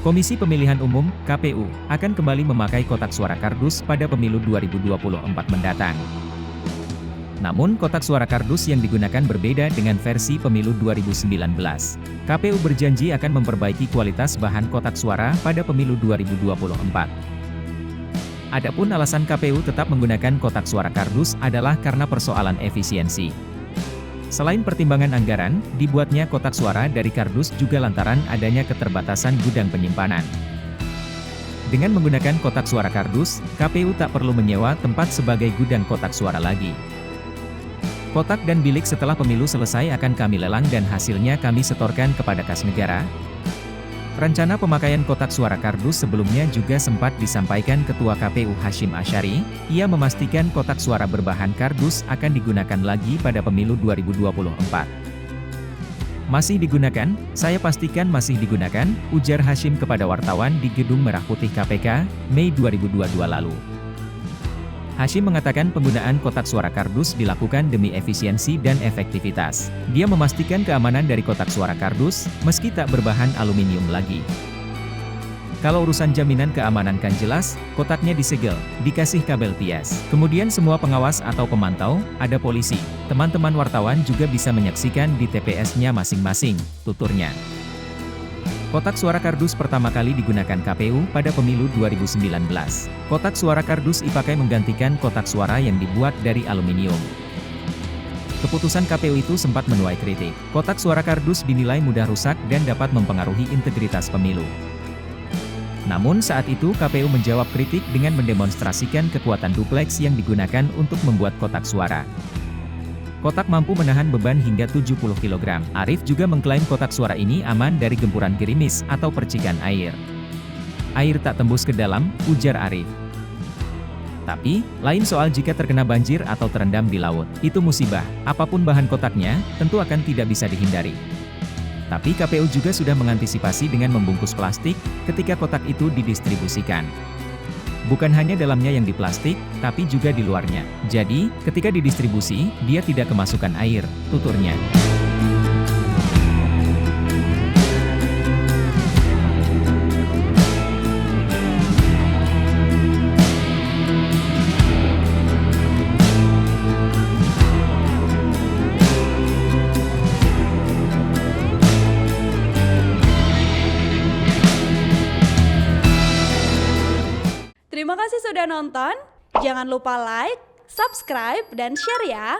Komisi Pemilihan Umum (KPU) akan kembali memakai kotak suara kardus pada pemilu 2024 mendatang. Namun kotak suara kardus yang digunakan berbeda dengan versi pemilu 2019. KPU berjanji akan memperbaiki kualitas bahan kotak suara pada pemilu 2024. Adapun alasan KPU tetap menggunakan kotak suara kardus adalah karena persoalan efisiensi. Selain pertimbangan anggaran, dibuatnya kotak suara dari kardus juga lantaran adanya keterbatasan gudang penyimpanan. Dengan menggunakan kotak suara kardus, KPU tak perlu menyewa tempat sebagai gudang kotak suara lagi. Kotak dan bilik setelah pemilu selesai akan kami lelang dan hasilnya kami setorkan kepada kas negara. Rencana pemakaian kotak suara kardus sebelumnya juga sempat disampaikan Ketua KPU Hasyim Asyari. Ia memastikan kotak suara berbahan kardus akan digunakan lagi pada pemilu 2024. Masih digunakan, saya pastikan masih digunakan, ujar Hasyim kepada wartawan di Gedung Merah Putih KPK, Mei 2022 lalu. Hasyim mengatakan penggunaan kotak suara kardus dilakukan demi efisiensi dan efektivitas. Dia memastikan keamanan dari kotak suara kardus, meski tak berbahan aluminium lagi. Kalau urusan jaminan keamanan kan jelas, kotaknya disegel, dikasih kabel pias. Kemudian semua pengawas atau pemantau, ada polisi, teman-teman wartawan juga bisa menyaksikan di TPS-nya masing-masing, tuturnya. Kotak suara kardus pertama kali digunakan KPU pada pemilu 2019. Kotak suara kardus dipakai menggantikan kotak suara yang dibuat dari aluminium. Keputusan KPU itu sempat menuai kritik. Kotak suara kardus dinilai mudah rusak dan dapat mempengaruhi integritas pemilu. Namun saat itu KPU menjawab kritik dengan mendemonstrasikan kekuatan dupleks yang digunakan untuk membuat kotak suara. Kotak mampu menahan beban hingga 70 kg. Arief juga mengklaim kotak suara ini aman dari gempuran gerimis atau percikan air. Air tak tembus ke dalam, ujar Arief. Tapi, lain soal jika terkena banjir atau terendam di laut. Itu musibah, apapun bahan kotaknya, tentu akan tidak bisa dihindari. Tapi KPU juga sudah mengantisipasi dengan membungkus plastik, ketika kotak itu didistribusikan. Bukan hanya dalamnya yang diplastik, tapi juga di luarnya. Jadi, ketika didistribusi, dia tidak kemasukan air, tuturnya. Terima kasih sudah nonton, jangan lupa like, subscribe, dan share ya!